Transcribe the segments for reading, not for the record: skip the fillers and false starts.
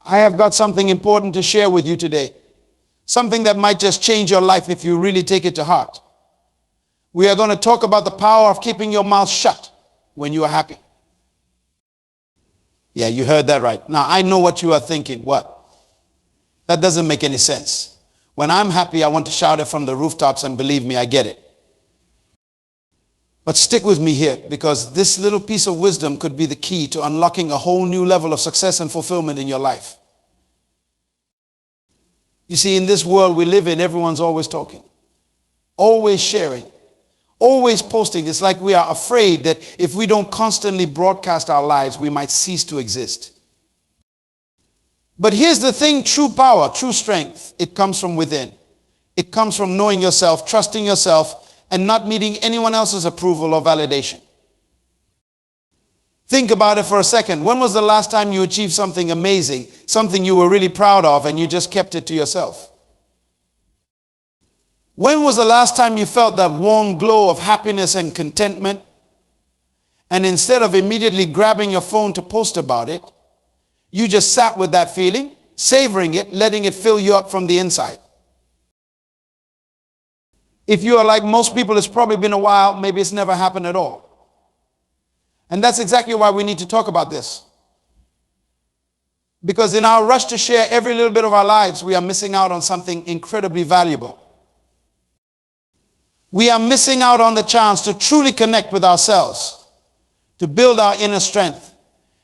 I have got something important to share with you today. Something that might just change your life if you really take it to heart. We are going to talk about the power of keeping your mouth shut when you are happy. Yeah, you heard that right. Now, I know what you are thinking. What? That doesn't make any sense. When I'm happy, I want to shout it from the rooftops, and believe me, I get it. But stick with me here, because this little piece of wisdom could be the key to unlocking a whole new level of success and fulfillment in your life. You see, in this world we live in, everyone's always talking, always sharing, always posting. It's like we are afraid that if we don't constantly broadcast our lives, we might cease to exist. But here's the thing: true power, true strength, it comes from within. It comes from knowing yourself, trusting yourself, and not needing anyone else's approval or validation. Think about it for a second. When was the last time you achieved something amazing, something you were really proud of, and you just kept it to yourself? When was the last time you felt that warm glow of happiness and contentment, and instead of immediately grabbing your phone to post about it, you just sat with that feeling, savoring it, letting it fill you up from the inside? If you are like most people, it's probably been a while, maybe it's never happened at all. And that's exactly why we need to talk about this. Because in our rush to share every little bit of our lives, we are missing out on something incredibly valuable. We are missing out on the chance to truly connect with ourselves, to build our inner strength,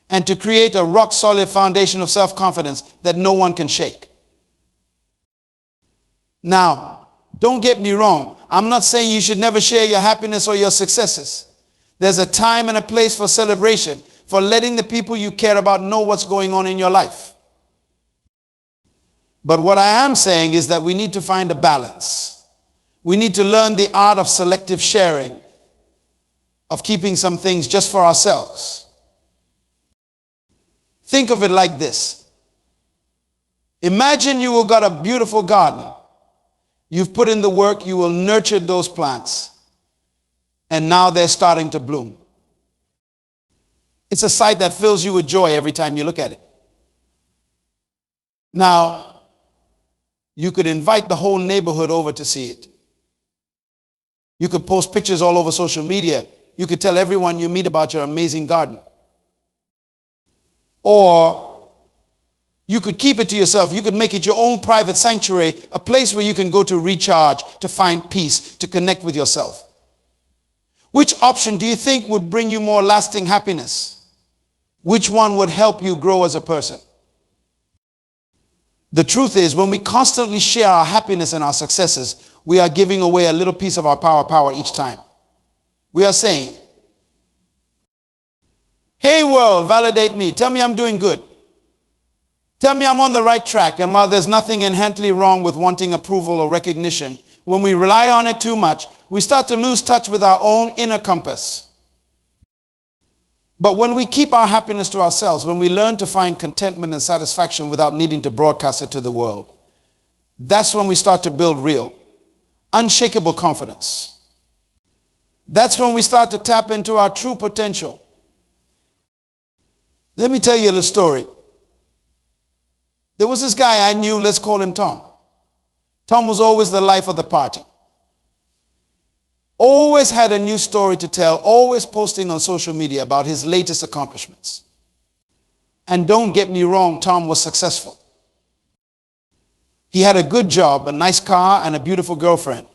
and to create a rock-solid foundation of self-confidence that no one can shake. Now, don't get me wrong. I'm not saying you should never share your happiness or your successes. There's a time and a place for celebration, for letting the people you care about know what's going on in your life. But what I am saying is that we need to find a balance. We need to learn the art of selective sharing, of keeping some things just for ourselves. Think of it like this. Imagine you have got a beautiful garden. You've put in the work, you will nurture those plants, and now they're starting to bloom. It's a sight that fills you with joy every time you look at it. Now, you could invite the whole neighborhood over to see it. You could post pictures all over social media. You could tell everyone you meet about your amazing garden. Or you could keep it to yourself. You could make it your own private sanctuary, a place where you can go to recharge, to find peace, to connect with yourself. Which option do you think would bring you more lasting happiness? Which one would help you grow as a person? The truth is, when we constantly share our happiness and our successes, we are giving away a little piece of our power each time. We are saying, "Hey world, validate me. Tell me I'm doing good. Tell me I'm on the right track." And while there's nothing inherently wrong with wanting approval or recognition, when we rely on it too much, we start to lose touch with our own inner compass. But when we keep our happiness to ourselves, when we learn to find contentment and satisfaction without needing to broadcast it to the world, that's when we start to build real, unshakable confidence. That's when we start to tap into our true potential. Let me tell you a little story. There was this guy I knew, let's call him Tom. Tom was always the life of the party. Always had a new story to tell, always posting on social media about his latest accomplishments. And don't get me wrong, Tom was successful. He had a good job, a nice car, and a beautiful girlfriend.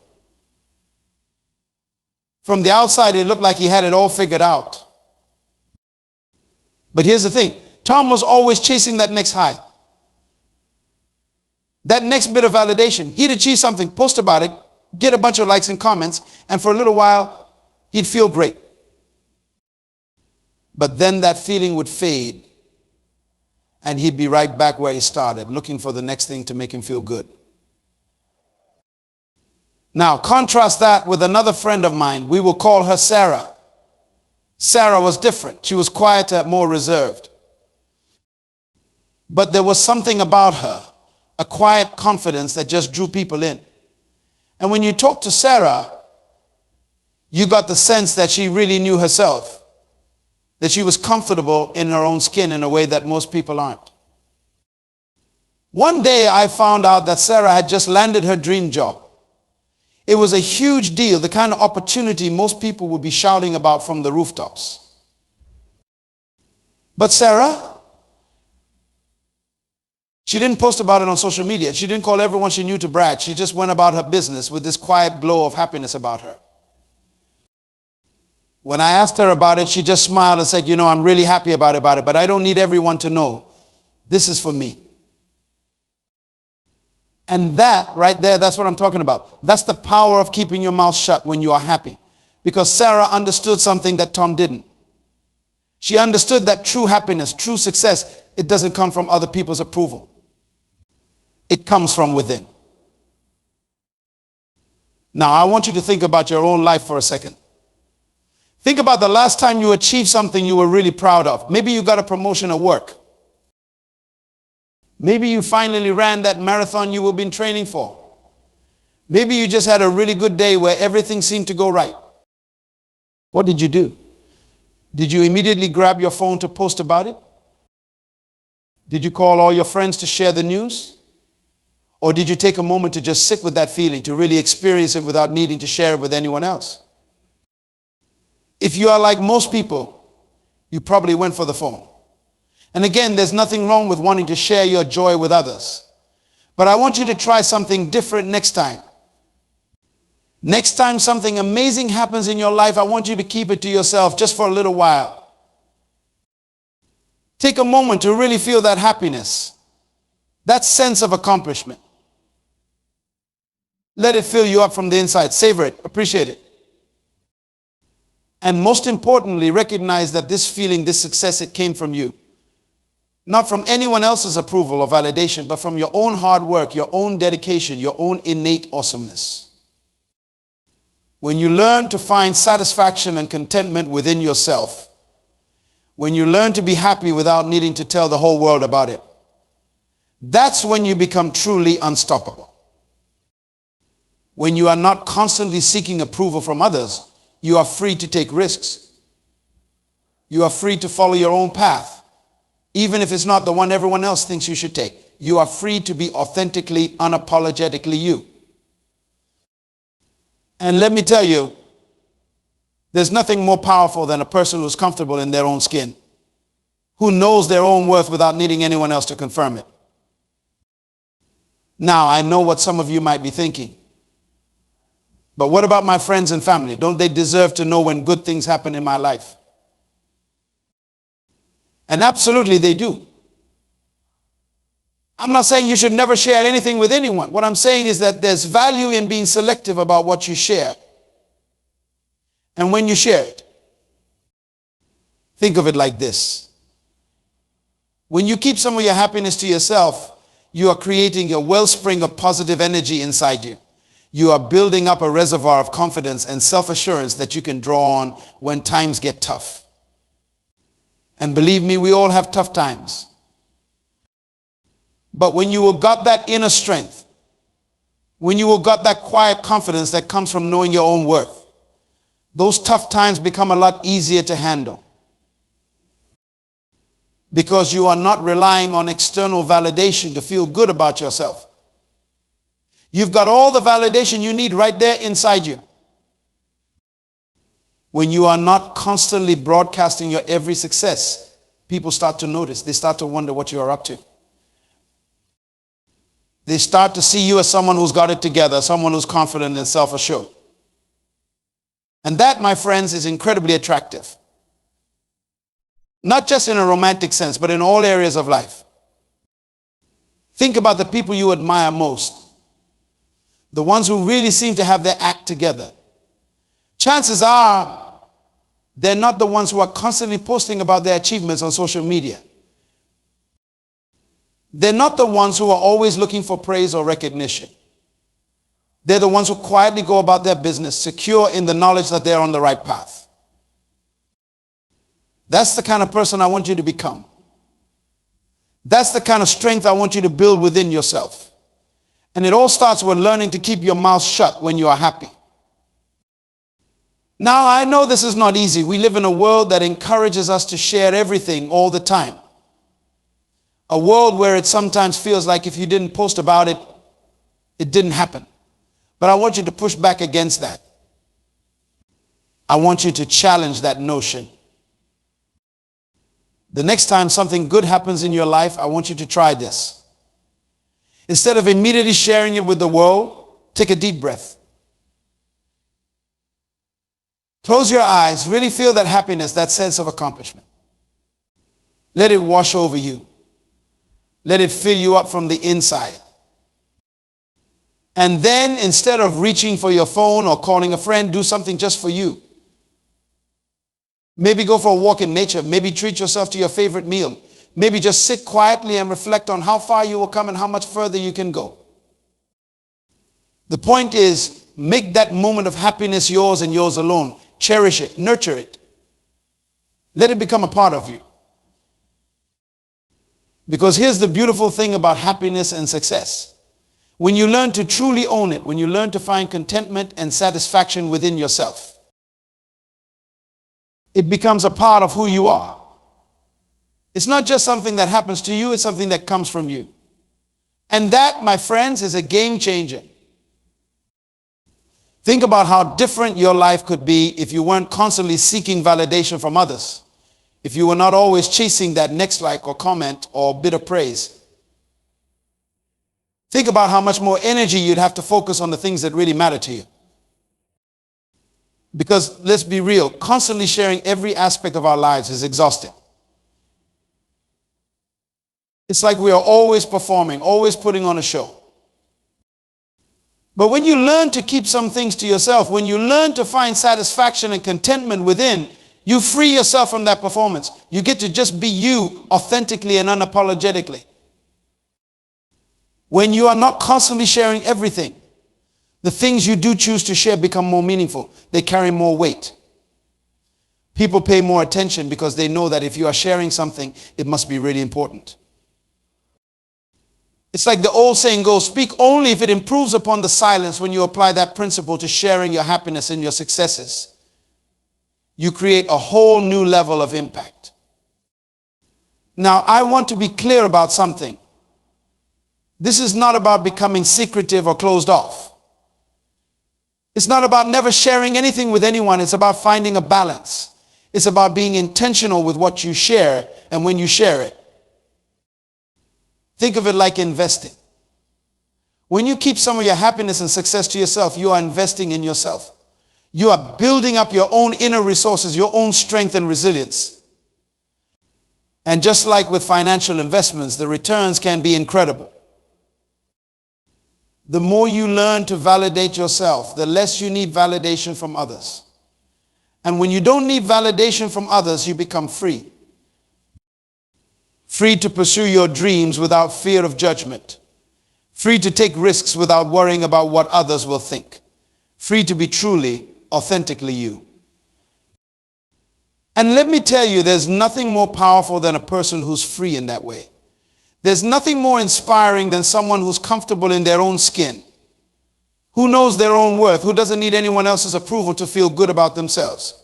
From the outside, it looked like he had it all figured out. But here's the thing. Tom was always chasing that next high. That next bit of validation. He'd achieve something, post about it, get a bunch of likes and comments, and for a little while, he'd feel great. But then that feeling would fade, and he'd be right back where he started, looking for the next thing to make him feel good. Now, contrast that with another friend of mine. We will call her Sarah. Sarah was different. She was quieter, more reserved. But there was something about her, a quiet confidence that just drew people in. And when you talk to Sarah, you got the sense that she really knew herself, that she was comfortable in her own skin in a way that most people aren't. One day I found out that Sarah had just landed her dream job. It was a huge deal, the kind of opportunity most people would be shouting about from the rooftops. But Sarah, she didn't post about it on social media. She didn't call everyone she knew to brag. She just went about her business with this quiet glow of happiness about her. When I asked her about it, she just smiled and said, I'm really happy about it, but I don't need everyone to know. This is for me. And that right there, that's what I'm talking about. That's the power of keeping your mouth shut when you are happy. Because Sarah understood something that Tom didn't. She understood that true happiness, true success, it doesn't come from other people's approval. It comes from within. Now, I want you to think about your own life for a second. Think about the last time you achieved something you were really proud of. Maybe you got a promotion at work. Maybe you finally ran that marathon you have been training for. Maybe you just had a really good day where everything seemed to go right. What did you do? Did you immediately grab your phone to post about it? Did you call all your friends to share the news? Or did you take a moment to just sit with that feeling, to really experience it without needing to share it with anyone else? If you are like most people, you probably went for the phone. And again, there's nothing wrong with wanting to share your joy with others. But I want you to try something different next time. Next time something amazing happens in your life, I want you to keep it to yourself just for a little while. Take a moment to really feel that happiness, that sense of accomplishment. Let it fill you up from the inside. Savor it, appreciate it. And most importantly, recognize that this feeling, this success, it came from you. Not from anyone else's approval or validation, but from your own hard work, your own dedication, your own innate awesomeness. When you learn to find satisfaction and contentment within yourself, when you learn to be happy without needing to tell the whole world about it, that's when you become truly unstoppable. When you are not constantly seeking approval from others, you are free to take risks. You are free to follow your own path. Even if it's not the one everyone else thinks you should take. You are free to be authentically, unapologetically you. And let me tell you, there's nothing more powerful than a person who's comfortable in their own skin, who knows their own worth without needing anyone else to confirm it. Now, I know what some of you might be thinking. But what about my friends and family? Don't they deserve to know when good things happen in my life? And absolutely they do. I'm not saying you should never share anything with anyone. What I'm saying is that there's value in being selective about what you share. And when you share it, think of it like this. When you keep some of your happiness to yourself, you are creating a wellspring of positive energy inside you. You are building up a reservoir of confidence and self-assurance that you can draw on when times get tough. And believe me, we all have tough times. But when you have got that inner strength, when you have got that quiet confidence that comes from knowing your own worth, those tough times become a lot easier to handle. Because you are not relying on external validation to feel good about yourself. You've got all the validation you need right there inside you. When you are not constantly broadcasting your every success, people start to notice. They start to wonder what you are up to. They start to see you as someone who's got it together, someone who's confident and self-assured. And that, my friends, is incredibly attractive. Not just in a romantic sense, but in all areas of life. Think about the people you admire most. The ones who really seem to have their act together. Chances are they're not the ones who are constantly posting about their achievements on social media. They're not the ones who are always looking for praise or recognition. They're the ones who quietly go about their business, secure in the knowledge that they're on the right path. That's the kind of person I want you to become. That's the kind of strength I want you to build within yourself. And it all starts with learning to keep your mouth shut when you are happy. Now, I know this is not easy. We live in a world that encourages us to share everything all the time. A world where it sometimes feels like if you didn't post about it, it didn't happen. But I want you to push back against that. I want you to challenge that notion. The next time something good happens in your life, I want you to try this. Instead of immediately sharing it with the world, take a deep breath. Close your eyes. Really feel that happiness, that sense of accomplishment. Let it wash over you. Let it fill you up from the inside. And then instead of reaching for your phone or calling a friend, do something just for you. Maybe go for a walk in nature. Maybe treat yourself to your favorite meal. Maybe just sit quietly and reflect on how far you will come and how much further you can go. The point is, make that moment of happiness yours and yours alone. Cherish it. Nurture it. Let it become a part of you. Because here's the beautiful thing about happiness and success. When you learn to truly own it, when you learn to find contentment and satisfaction within yourself, it becomes a part of who you are. It's not just something that happens to you, it's something that comes from you. And that, my friends, is a game changer. Think about how different your life could be if you weren't constantly seeking validation from others. If you were not always chasing that next like or comment or bit of praise. Think about how much more energy you'd have to focus on the things that really matter to you. Because let's be real, constantly sharing every aspect of our lives is exhausting. It's like we are always performing, always putting on a show. But when you learn to keep some things to yourself, when you learn to find satisfaction and contentment within, you free yourself from that performance. You get to just be you authentically and unapologetically. When you are not constantly sharing everything, the things you do choose to share become more meaningful. They carry more weight. People pay more attention because they know that if you are sharing something, it must be really important. It's like the old saying goes, speak only if it improves upon the silence. When you apply that principle to sharing your happiness and your successes, you create a whole new level of impact. Now, I want to be clear about something. This is not about becoming secretive or closed off. It's not about never sharing anything with anyone. It's about finding a balance. It's about being intentional with what you share and when you share it. Think of it like investing. When you keep some of your happiness and success to yourself, you are investing in yourself. You are building up your own inner resources, your own strength and resilience. And just like with financial investments, the returns can be incredible. The more you learn to validate yourself, the less you need validation from others. And when you don't need validation from others, you become free. Free to pursue your dreams without fear of judgment. Free to take risks without worrying about what others will think. Free to be truly, authentically you. And let me tell you, there's nothing more powerful than a person who's free in that way. There's nothing more inspiring than someone who's comfortable in their own skin, who knows their own worth, who doesn't need anyone else's approval to feel good about themselves.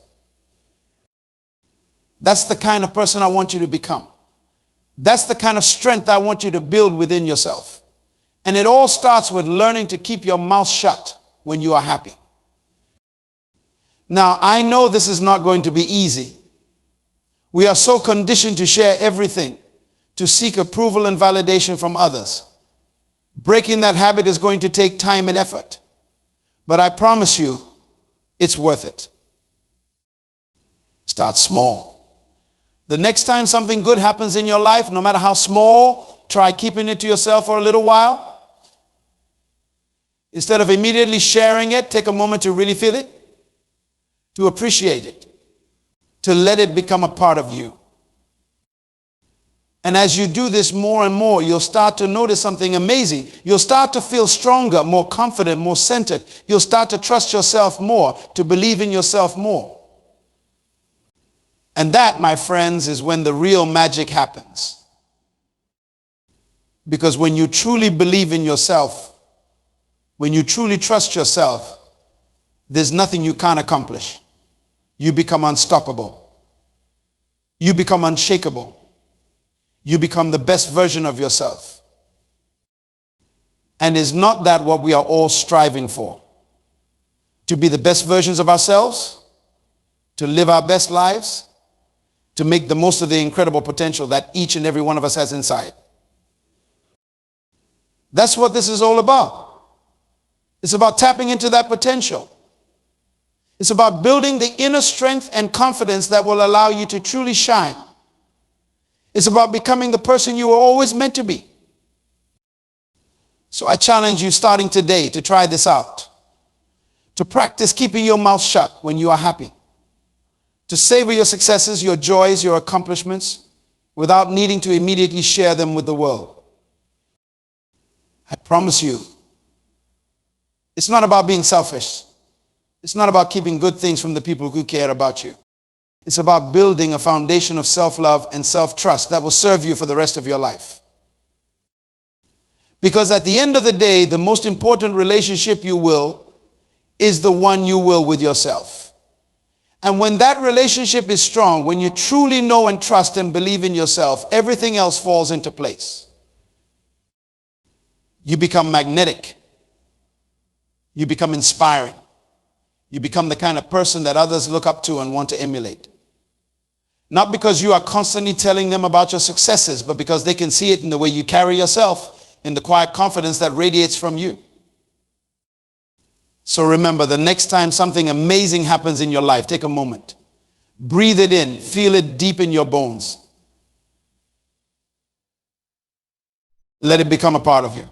That's the kind of person I want you to become. That's the kind of strength I want you to build within yourself. And it all starts with learning to keep your mouth shut when you are happy. Now, I know this is not going to be easy. We are so conditioned to share everything, to seek approval and validation from others. Breaking that habit is going to take time and effort. But I promise you, it's worth it. Start small. The next time something good happens in your life, no matter how small, try keeping it to yourself for a little while. Instead of immediately sharing it, take a moment to really feel it, to appreciate it, to let it become a part of you. And as you do this more and more, you'll start to notice something amazing. You'll start to feel stronger, more confident, more centered. You'll start to trust yourself more, to believe in yourself more. And that, my friends, is when the real magic happens. Because when you truly believe in yourself, when you truly trust yourself, there's nothing you can't accomplish. You become unstoppable. You become unshakable. you become the best version of yourself. And is not that what we are all striving for? To be the best versions of ourselves, to live our best lives, to make the most of the incredible potential that each and every one of us has inside. That's what this is all about. It's about tapping into that potential. It's about building the inner strength and confidence that will allow you to truly shine. It's about becoming the person you were always meant to be. So I challenge you starting today to try this out. To practice keeping your mouth shut when you are happy. To savor your successes, your joys, your accomplishments without needing to immediately share them with the world. I promise you, it's not about being selfish. It's not about keeping good things from the people who care about you. It's about building a foundation of self-love and self-trust that will serve you for the rest of your life. Because at the end of the day, the most important relationship you will is the one you will with yourself. And when that relationship is strong, when you truly know and trust and believe in yourself, everything else falls into place. You become magnetic. You become inspiring. You become the kind of person that others look up to and want to emulate. Not because you are constantly telling them about your successes, but because they can see it in the way you carry yourself, in the quiet confidence that radiates from you. So remember, the next time something amazing happens in your life, take a moment. Breathe it in. Feel it deep in your bones. Let it become a part of you.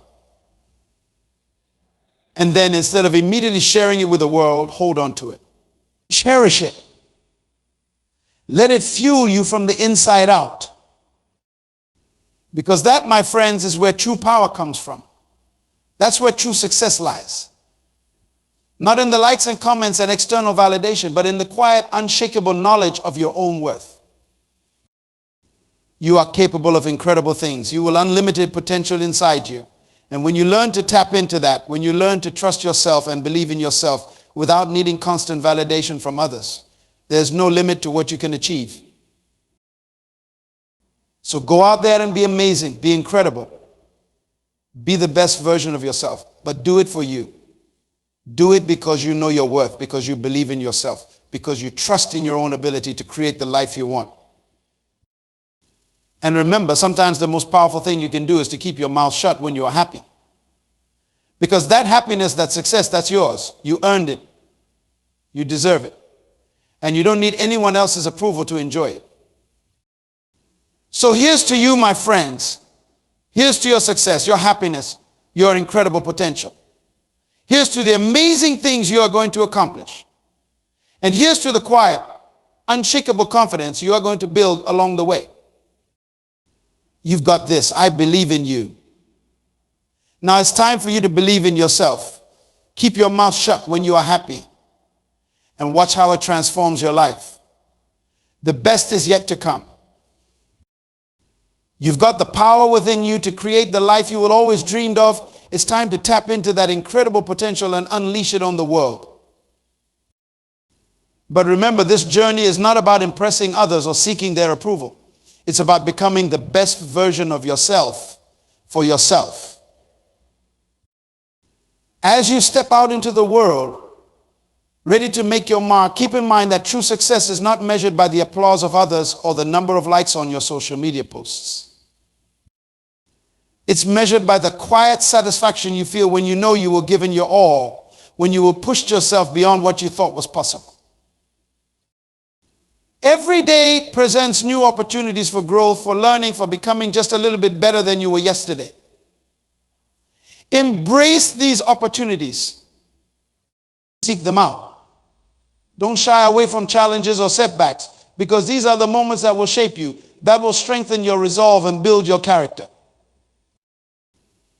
And then instead of immediately sharing it with the world, hold on to it. Cherish it. Let it fuel you from the inside out. Because that, my friends, is where true power comes from. That's where true success lies. Not in the likes and comments and external validation, but in the quiet, unshakable knowledge of your own worth. You are capable of incredible things. You will unlimited potential inside you. And when you learn to tap into that, when you learn to trust yourself and believe in yourself without needing constant validation from others, there's no limit to what you can achieve. So go out there and be amazing, be incredible. Be the best version of yourself, but do it for you. Do it because you know your worth, because you believe in yourself, because you trust in your own ability to create the life you want. And remember, sometimes the most powerful thing you can do is to keep your mouth shut when you are happy. Because that happiness, that success, that's yours. You earned it. You deserve it. And you don't need anyone else's approval to enjoy it. So here's to you, my friends. Here's to your success, your happiness, your incredible potential. Here's to the amazing things you are going to accomplish. And here's to the quiet, unshakable confidence you are going to build along the way. You've got this. I believe in you. Now it's time for you to believe in yourself. Keep your mouth shut when you are happy. And watch how it transforms your life. The best is yet to come. You've got the power within you to create the life you will always dreamed of. It's time to tap into that incredible potential and unleash it on the world. But remember, this journey is not about impressing others or seeking their approval. It's about becoming the best version of yourself for yourself. As you step out into the world, ready to make your mark, keep in mind that true success is not measured by the applause of others or the number of likes on your social media posts. It's measured by the quiet satisfaction you feel when you know you were given your all, when you were pushed yourself beyond what you thought was possible. Every day presents new opportunities for growth, for learning, for becoming just a little bit better than you were yesterday. Embrace these opportunities. Seek them out. Don't shy away from challenges or setbacks, because these are the moments that will shape you, that will strengthen your resolve and build your character.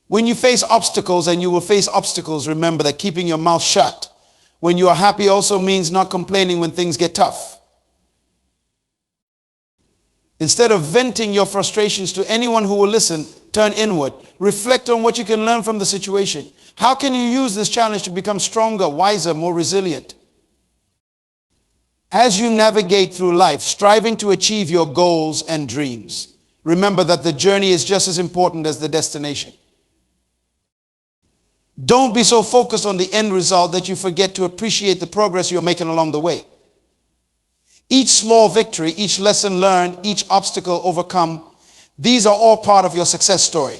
When you face obstacles, and you will face obstacles, remember that keeping your mouth shut when you are happy also means not complaining when things get tough. Instead of venting your frustrations to anyone who will listen, turn inward. Reflect on what you can learn from the situation. How can you use this challenge to become stronger, wiser, more resilient? As you navigate through life, striving to achieve your goals and dreams, Remember that the journey is just as important as the destination. Don't be so focused on the end result that you forget to appreciate the progress you're making along the way. Each small victory, each lesson learned, each obstacle overcome, these are all part of your success story.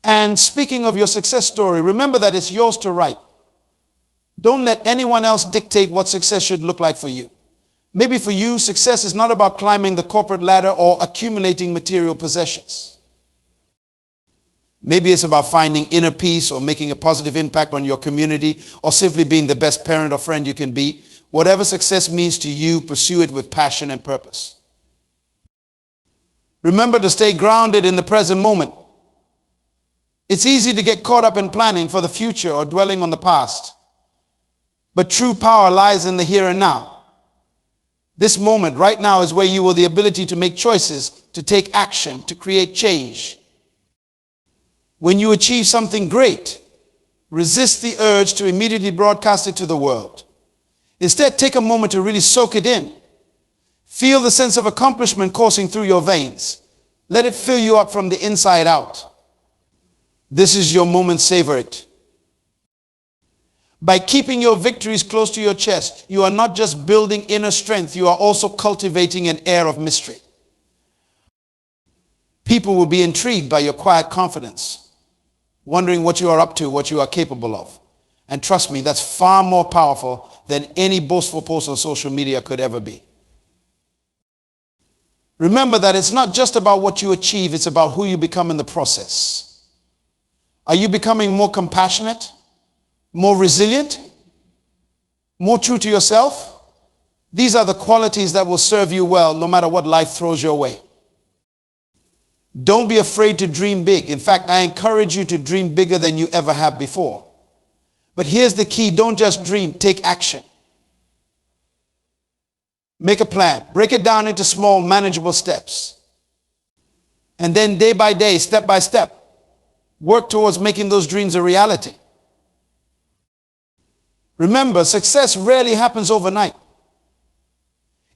And speaking of your success story, remember that it's yours to write. Don't let anyone else dictate what success should look like for you. Maybe for you, success is not about climbing the corporate ladder or accumulating material possessions. Maybe it's about finding inner peace or making a positive impact on your community or simply being the best parent or friend you can be. Whatever success means to you, pursue it with passion and purpose. Remember to stay grounded in the present moment. It's easy to get caught up in planning for the future or dwelling on the past. But true power lies in the here and now. This moment right now is where you will have the ability to make choices, to take action, to create change. When you achieve something great, resist the urge to immediately broadcast it to the world. Instead, take a moment to really soak it in. Feel the sense of accomplishment coursing through your veins. Let it fill you up from the inside out. This is your moment, savor it. By keeping your victories close to your chest, you are not just building inner strength, you are also cultivating an air of mystery. People will be intrigued by your quiet confidence, wondering what you are up to, what you are capable of. And trust me, that's far more powerful than any boastful post on social media could ever be. Remember that it's not just about what you achieve, it's about who you become in the process. Are you becoming more compassionate, more resilient, more true to yourself? These are the qualities that will serve you well no matter what life throws your way. Don't be afraid to dream big. In fact, I encourage you to dream bigger than you ever have before. But here's the key. Don't just dream, take action. Make a plan. Break it down into small, manageable steps. And then day by day, step by step, work towards making those dreams a reality. Remember, success rarely happens overnight.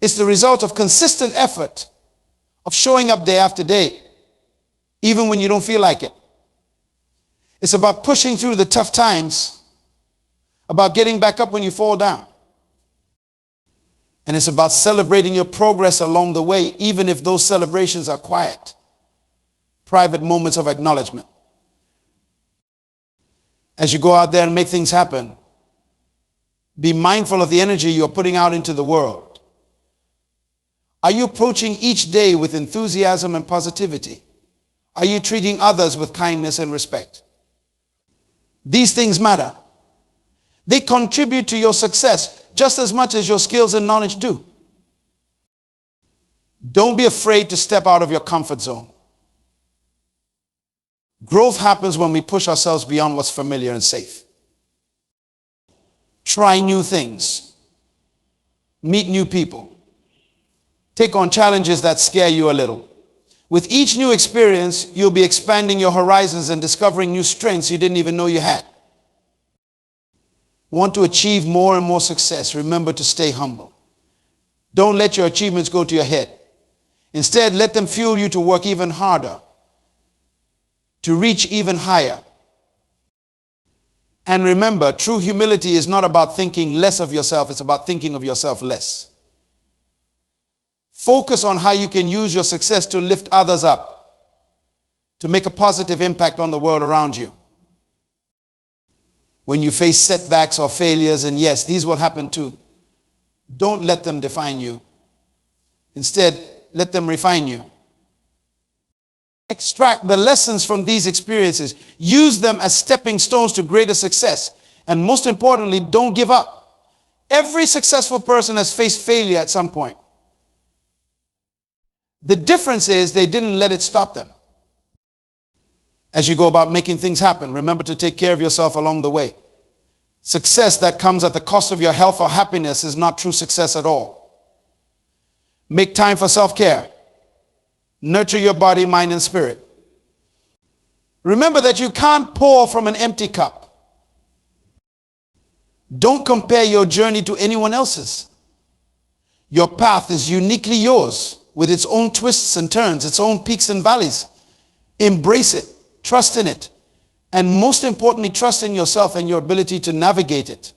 It's the result of consistent effort, of showing up day after day, even when you don't feel like it. It's about pushing through the tough times, about getting back up when you fall down. And it's about celebrating your progress along the way, even if those celebrations are quiet, private moments of acknowledgement. As you go out there and make things happen, be mindful of the energy you're putting out into the world. Are you approaching each day with enthusiasm and positivity? Are you treating others with kindness and respect? These things matter. They contribute to your success just as much as your skills and knowledge do. Don't be afraid to step out of your comfort zone. Growth happens when we push ourselves beyond what's familiar and safe. Try new things. Meet new people. Take on challenges that scare you a little. With each new experience, you'll be expanding your horizons and discovering new strengths you didn't even know you had. Want to achieve more and more success? Remember to stay humble. Don't let your achievements go to your head. Instead, let them fuel you to work even harder, to reach even higher. And remember, true humility is not about thinking less of yourself, it's about thinking of yourself less. Focus on how you can use your success to lift others up, to make a positive impact on the world around you. When you face setbacks or failures, and yes, these will happen too, don't let them define you. Instead, let them refine you. Extract the lessons from these experiences. Use them as stepping stones to greater success. And most importantly, don't give up. Every successful person has faced failure at some point. The difference is they didn't let it stop them. As you go about making things happen, remember to take care of yourself along the way. Success that comes at the cost of your health or happiness is not true success at all. Make time for self-care. Nurture your body, mind, and spirit. Remember that you can't pour from an empty cup. Don't compare your journey to anyone else's. Your path is uniquely yours. with its own twists and turns, its own peaks and valleys. Embrace it, trust in it, and most importantly, trust in yourself and your ability to navigate it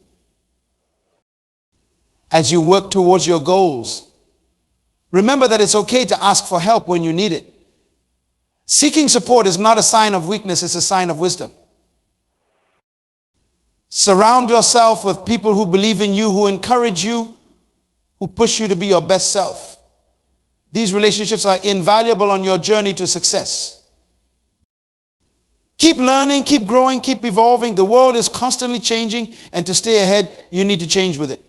as you work towards your goals. Remember that it's okay to ask for help when you need it. Seeking support is not a sign of weakness, it's a sign of wisdom. Surround yourself with people who believe in you, who encourage you, who push you to be your best self. These relationships are invaluable on your journey to success. Keep learning, keep growing, keep evolving. The world is constantly changing, and to stay ahead, you need to change with it.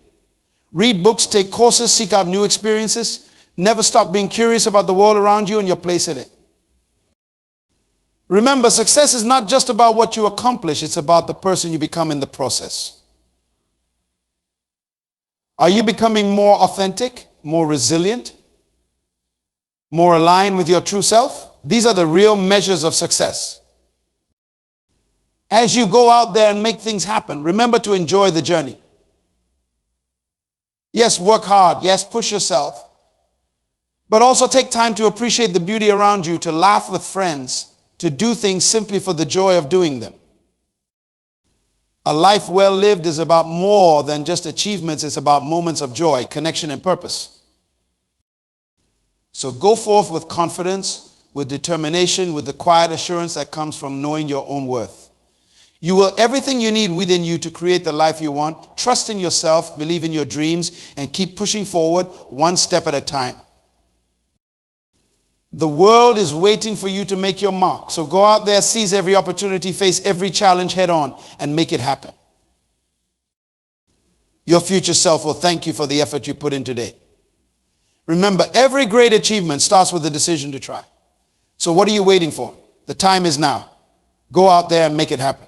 Read books, take courses, seek out new experiences. Never stop being curious about the world around you and your place in it. Remember, success is not just about what you accomplish, it's about the person you become in the process. Are you becoming more authentic, more resilient, more aligned with your true self? These are the real measures of success. As you go out there and make things happen, remember to enjoy the journey. Yes, work hard. Yes, push yourself. But also take time to appreciate the beauty around you, to laugh with friends, to do things simply for the joy of doing them. A life well lived is about more than just achievements. It's about moments of joy, connection, and purpose. So go forth with confidence, with determination, with the quiet assurance that comes from knowing your own worth. You will have everything you need within you to create the life you want. Trust in yourself, believe in your dreams, and keep pushing forward one step at a time. The world is waiting for you to make your mark. So go out there, seize every opportunity, face every challenge head on, and make it happen. Your future self will thank you for the effort you put in today. Remember, every great achievement starts with a decision to try. So what are you waiting for? The time is now. Go out there and make it happen.